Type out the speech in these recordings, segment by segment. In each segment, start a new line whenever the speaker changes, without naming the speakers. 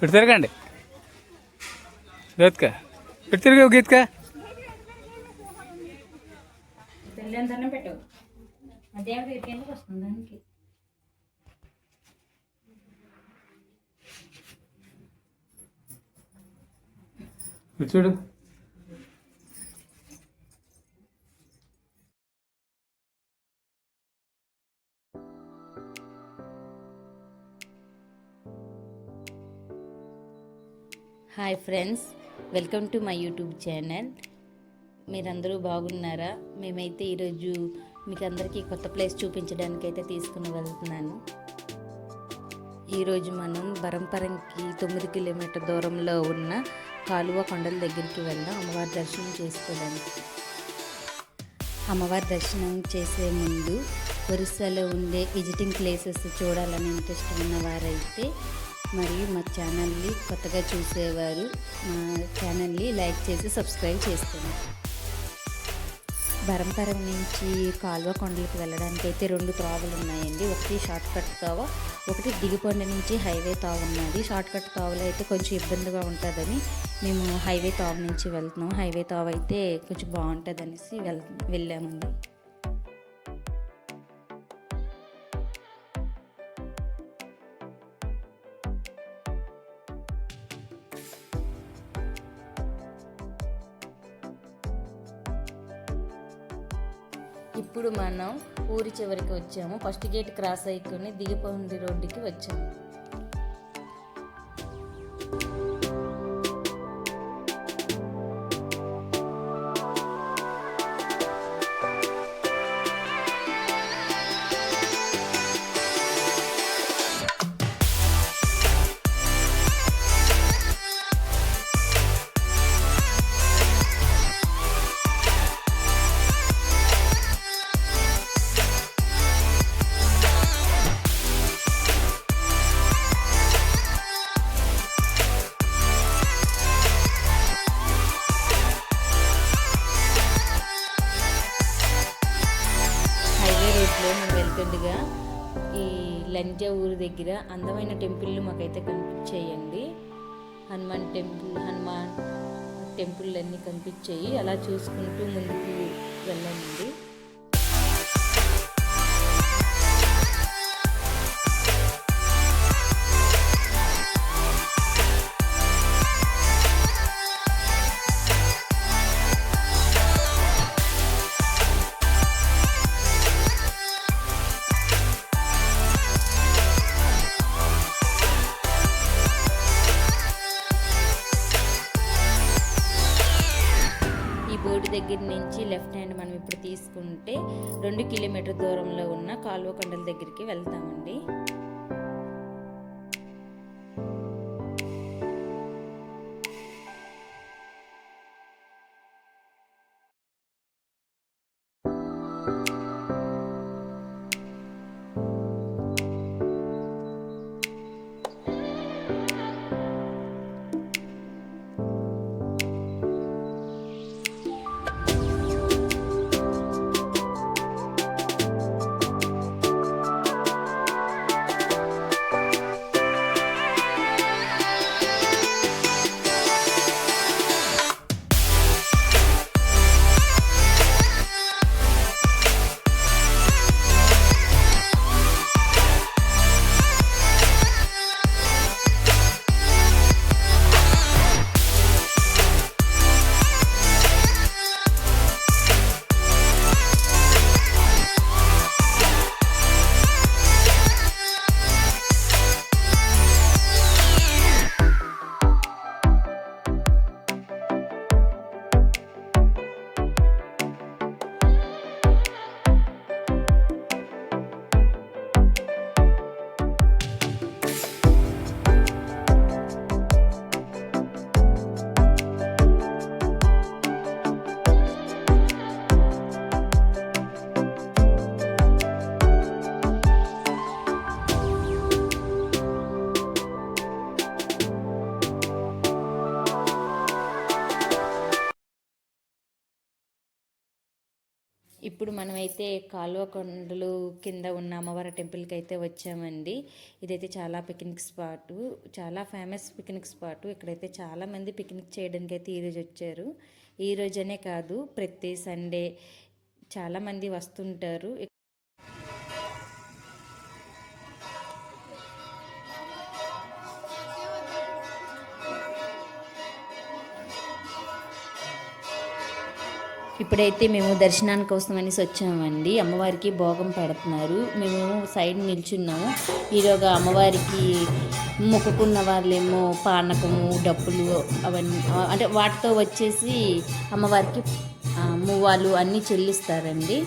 ఇటు తిరగండి గీత్క ఇటు తిరిగి గీత్క
తెల్లందరం పెట్టవు అదేవిధంగా ఎందుకు వస్తుంది దానికి
ఇటు చూడు
hi friends, welcome to my YouTube channel. మీరందరూ బాగున్నారా? మేమైతే ఈరోజు మీకు అందరికీ కొత్త ప్లేస్ చూపించడానికి అయితే తీసుకుని వెళ్తున్నాను. ఈరోజు మనం బరంపరంకి 9 కిలోమీటర్ దూరంలో ఉన్న కాలువ కొండల దగ్గరికి వెళ్దాం అమ్మవారి దర్శనం చేసుకోవడానికి. అమ్మవారి దర్శనం చేసే ముందు ఒరిస్సాలో ఉండే విజిటింగ్ ప్లేసెస్ చూడాలని ఇంట్రెస్ట్ ఉన్నవారైతే మరియు మా ఛానల్ని కొత్తగా చూసేవారు మా ఛానల్ని లైక్ చేసి సబ్స్క్రైబ్ చేసుకోండి. బరంపరం నుంచి కాలువ కొండలకు వెళ్ళడానికి అయితే 2 త్రోవలు ఉన్నాయండి. ఒకటి షార్ట్ కట్ తావ, ఒకటి దిగిపొండ నుంచి హైవే తావ ఉన్నది. షార్ట్ కట్ తావలో అయితే కొంచెం ఇబ్బందిగా ఉంటుందని మేము హైవే తావ నుంచి వెళ్తున్నాం. హైవే తావ అయితే కొంచెం బాగుంటుంది అనేసి వెళ్ళామండి. ఇప్పుడు మనం ఊరి చివరికి వచ్చాము. ఫస్ట్ గేట్ క్రాస్ అయికొని దిగిపోండి రోడ్డుకి వచ్చాము. మేము వెళ్తుండగా ఈ లంజా ఊరి దగ్గర అందమైన టెంపుల్లు మాకైతే కనిపించేయండి. హనుమాన్ టెంపుల్ అన్నీ కనిపించాయి. అలా చూసుకుంటూ ముందుకు వెళ్ళండి. బోర్డు దగ్గర నుంచి లెఫ్ట్ హ్యాండ్ మనం ఇప్పుడు తీసుకుంటే 2 కిలోమీటర్ దూరంలో ఉన్న కాలువ కొండల దగ్గరికి వెళ్తామండి. ఇప్పుడు మనమైతే కాలువ కొండలు కింద ఉన్న అమ్మవారి టెంపుల్కి అయితే వచ్చామండి. ఇదైతే చాలా పిక్నిక్ స్పాట్, చాలా ఫేమస్ పిక్నిక్ స్పాట్. ఇక్కడైతే చాలామంది పిక్నిక్ చేయడానికి అయితే ఈరోజు వచ్చారు. ఈ రోజనే కాదు, ప్రతి సండే చాలామంది వస్తుంటారు. ఇప్పుడైతే మేము దర్శనాని కోసం అనేసి వచ్చామండి. అమ్మవారికి భోగం పెడుతున్నారు. మేము సైడ్ నిల్చున్నాము. ఈరోగా అమ్మవారికి మొక్కుకున్న వాళ్ళేమో పానకము, డప్పులు అవన్నీ అంటే వాటితో వచ్చేసి అమ్మవారికి మువ్వాలు అన్నీ చెల్లిస్తారండి.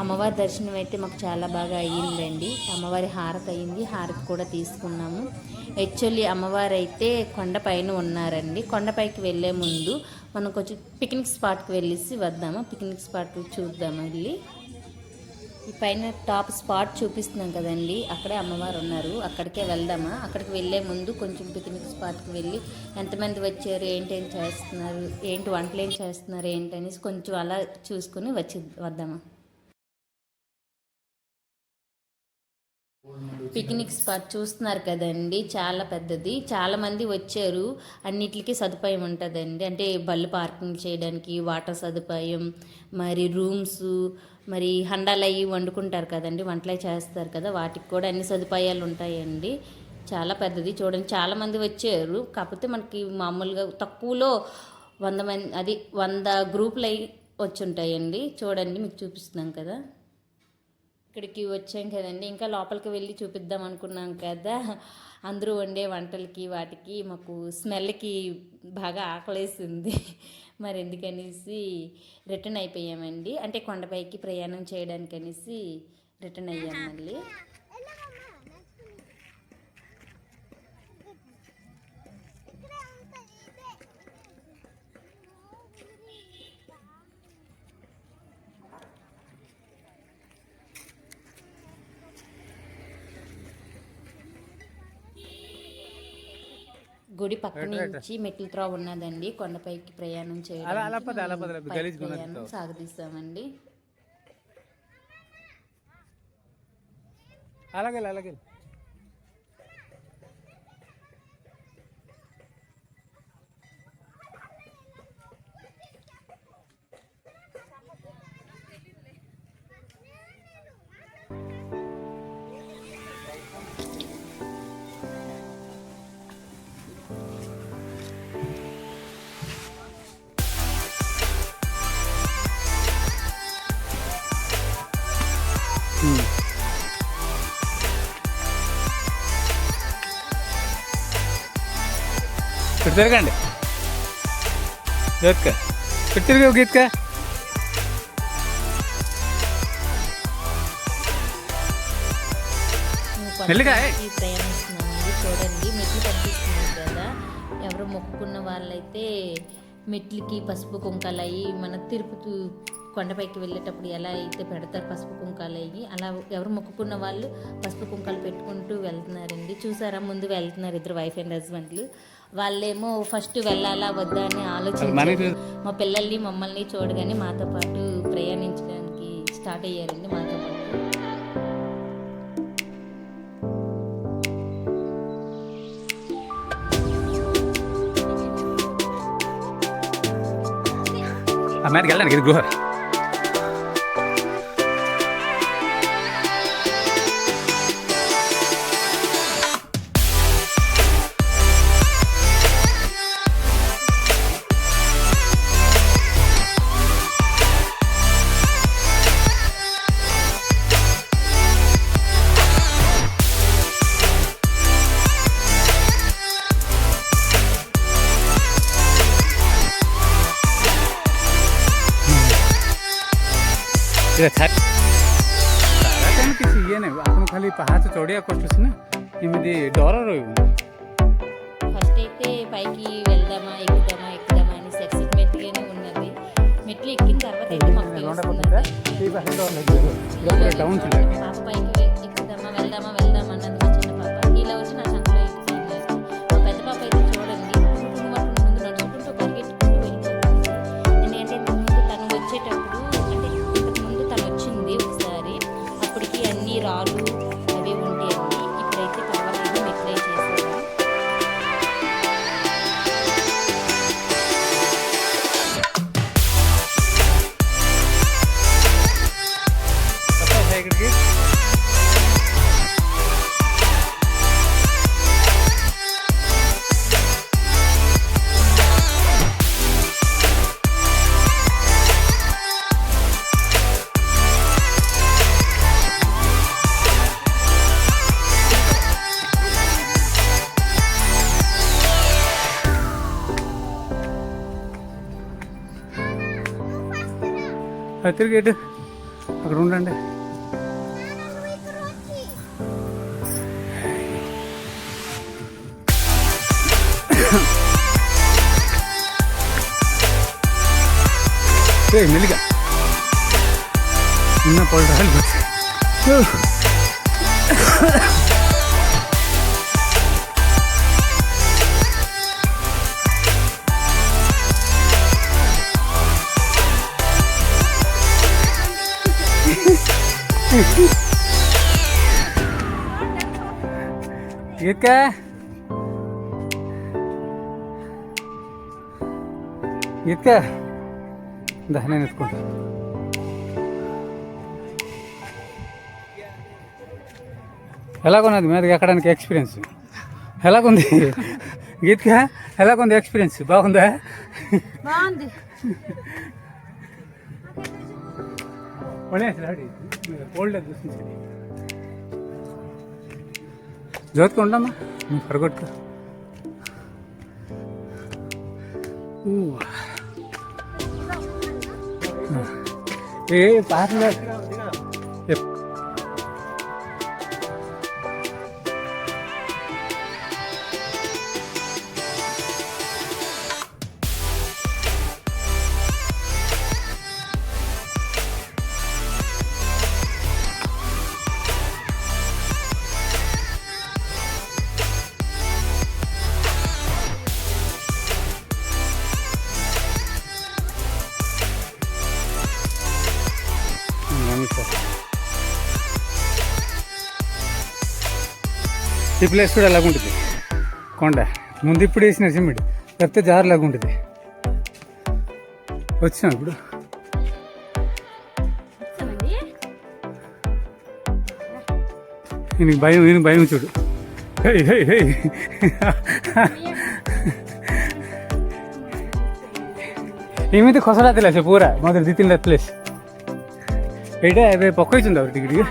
అమ్మవారి దర్శనం అయితే మాకు చాలా బాగా అయ్యిందండి. అమ్మవారి హారతి అయ్యింది, హారతి కూడా తీసుకున్నాము. యాక్చువల్లీ అమ్మవారు అయితే కొండపైన ఉన్నారండి. కొండపైకి వెళ్ళే ముందు మనం కొంచెం పిక్నిక్ స్పాట్కి వెళ్ళేసి వద్దాము. పిక్నిక్ స్పాట్ చూద్దాము. వెళ్ళి ఈ పైన టాప్ స్పాట్ చూపిస్తున్నాం కదండి, అక్కడే అమ్మవారు ఉన్నారు. అక్కడికే వెళ్దామా. అక్కడికి వెళ్ళే ముందు కొంచెం పిక్నిక్ స్పాట్కి వెళ్ళి ఎంతమంది వచ్చారు, ఏంటేం చేస్తున్నారు, ఏంటి వంటలు ఏం చేస్తున్నారు ఏంటనేసి కొంచెం అలా చూసుకుని వద్దామా. పిక్నిక్ స్పాట్ చూస్తున్నారు కదండి, చాలా పెద్దది. చాలామంది వచ్చారు. అన్నిటికీ సదుపాయం ఉంటుందండి. అంటే బళ్ళు పార్కింగ్ చేయడానికి వాటర్ సదుపాయం, మరి రూమ్స్, మరి హండాలు అవి వండుకుంటారు కదండి, వంటలు చేస్తారు కదా, వాటికి కూడా అన్ని సదుపాయాలు ఉంటాయండి. చాలా పెద్దది. చూడండి, చాలామంది వచ్చారు. కాకపోతే మనకి మామూలుగా తక్కువలో 100 మంది, అది 100 గ్రూపులు అయి వచ్చి ఉంటాయండి. చూడండి, మీకు చూపిస్తున్నాం కదా. ఇక్కడికి వచ్చాం కదండి, ఇంకా లోపలికి వెళ్ళి చూపిద్దాం అనుకున్నాం కదా. అందరూ వండే వంటలకి వాటికి మాకు స్మెల్కి బాగా ఆకలేసింది. మరి ఎందుకనేసి రిటర్న్ అయిపోయామండి. అంటే కొండపైకి ప్రయాణం చేయడానికి అనేసి రిటర్న్ అయ్యాం మళ్ళీ. గుడి పక్క నుంచి మెట్ల త్రోవ ఉన్నదండి. కొండపైకి ప్రయాణం చేయడం సాగదీస్తామండి.
అలాగే తిరగండి, గీత్క తిరిగి గీత్క
కొండపైకి ప్రయాణిస్తున్నామండి. చూడండి మెట్లు కనిపిస్తున్నాయి కదా, ఎవరు మొక్కుకున్న వాళ్ళైతే మెట్లకి పసుపు కుంకాలు అయ్యి మన తిరుపతి కొండపైకి వెళ్ళేటప్పుడు ఎలా అయితే పెడతారు పసుపు కుంకాలు అయ్యి, అలా ఎవరు మొక్కుకున్న వాళ్ళు పసుపు కుంకాలు పెట్టుకుంటూ వెళ్తున్నారండి. చూసారా, ముందు వెళ్తున్నారు ఇద్దరు వైఫ్ అండ్ హస్బెండ్లు. వాళ్ళేమో ఫస్ట్ వెళ్ళాలా వద్దా అని ఆలోచించారు. మా పిల్లల్ని మమ్మల్ని చూడగానే మాతో పాటు ప్రయాణించడానికి స్టార్ట్ అయ్యారండి మాతో పాటు.
అమ్మాయికి వెళ్ళడానికి ఇది గృహ. କିଛି ଇଏ ନାହିଁ, ଆପଣ ଖାଲି ପାହାଚ ଚଢ଼ିବାକୁ କଷ୍ଟ ଅଛି ନା, ଏମିତି ଡର ରହିବ.
ఫస్ట్ అయితే పైకి వెళ్దామా ఎక్కుదామా అని ఎక్సైట్మెంట్ గానే ఉన్నది. మెట్లు ఎక్కిన తర్వాత అయితే మాకు తెలుస్తుంది
డౌన్
పాప పైకి ఎక్కుదామా వెళ్దామా అన్నది మా చిన్న పాప. ఇలా వచ్చి నా సంఖ్యలో ఎక్కింది. మా పెద్ద పాప అయితే చూడండి ముందు నడుచుకుంటూ పరిగెట్టుకుంటూ వెళ్ళిపోతుంది. ఎందుకంటే ఇంతకుముందు తను వచ్చేటప్పుడు, అంటే ఇంతకుముందు తను వచ్చింది ఒకసారి, అప్పటికి అన్ని రాళ్ళు అవి ఉండేవి. ఇప్పుడైతే పర్వాలేదు, మెట్లే చేశారు.
ఇక్కడికి తిరిగి అక్కడ ఉండండి. మెల్లిగా చిన్న పళ్ళు రాలి గీత్కా గీత్కా నేను ఎత్తుకుంటా. ఎలాగున్నది మీదకి ఎక్కడానికి ఎక్స్పీరియన్స్ ఎలాగుంది గీత్కా? ఎలాగుంది ఎక్స్పీరియన్స్? బాగుందా?
బాగుంది.
జోతుకుంటామా నువ్వు పరగొట్టుకో. ఏ పాటలు ఈ ప్లేస్ కూడా అలాగుంటుంది. కొండ ముందు ఇప్పుడు వేసిన సిమెంట్ లేకపోతే జారులాగా ఉంటుంది. వచ్చినా ఇప్పుడు ఈయనకి భయం చూడు. ଏମିତି ଖସଡ଼ା ଥିଲା ସେ ପୁରା ମତେ 2-3ଟା ପ୍ଲେସ୍. ଏଇଟା ଏବେ ପକେଇଛନ୍ତି ଆଉ ଟିକେ ଟିକେ.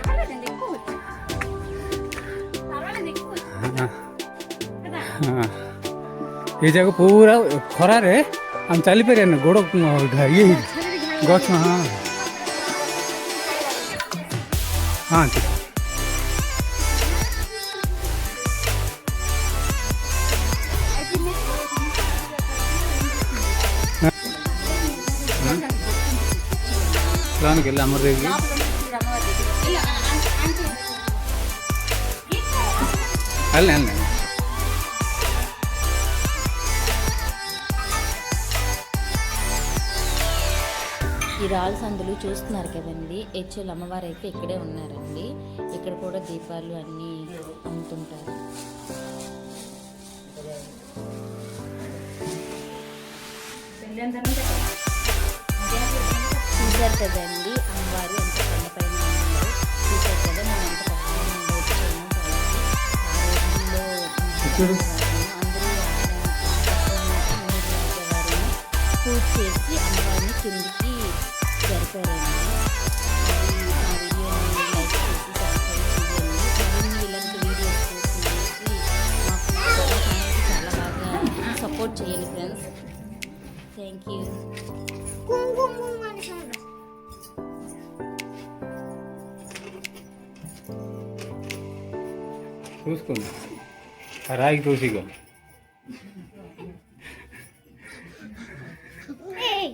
ଏ ଜାଗା ପୁରା ଖରାରେ ଆମେ ଚାଲିପାରିବାନି, ଗୋଡ଼ ଇଏ ଗଛ. ହଁ ହଁ లోపలికి వెళ్ళి అమరదేవి వెళ్ళండి.
ఈ రాళ్ళ సందులు చూస్తున్నారు కదండి, హెచ్ఎల్ అమ్మవారు అయితే ఇక్కడే ఉన్నారండి. ఇక్కడ కూడా దీపాలు అన్నీ అమ్ముతుంటారు. చూసారు కదండి అమ్మవారు ఎంత కొండపైన ఉన్నారు. చూసారు కదా మనం ఎంత కష్టంగా వచ్చాము. ఆ రోజుల్లో పూజ చేసి అమ్మవారిని కిందికి జరిపారండి. ఆ వీడియోని లైక్ చేసి సబ్స్క్రైబ్ చేయండి. మరిన్ని ఇలాంటి వీడియోస్ చూసి మాకు ఛానల్కి చాలా బాగా సపోర్ట్ చేయండి ఫ్రెండ్స్. Thank you.
చూసుకోండి ఆ రాయికి తోసిగా.
Hey,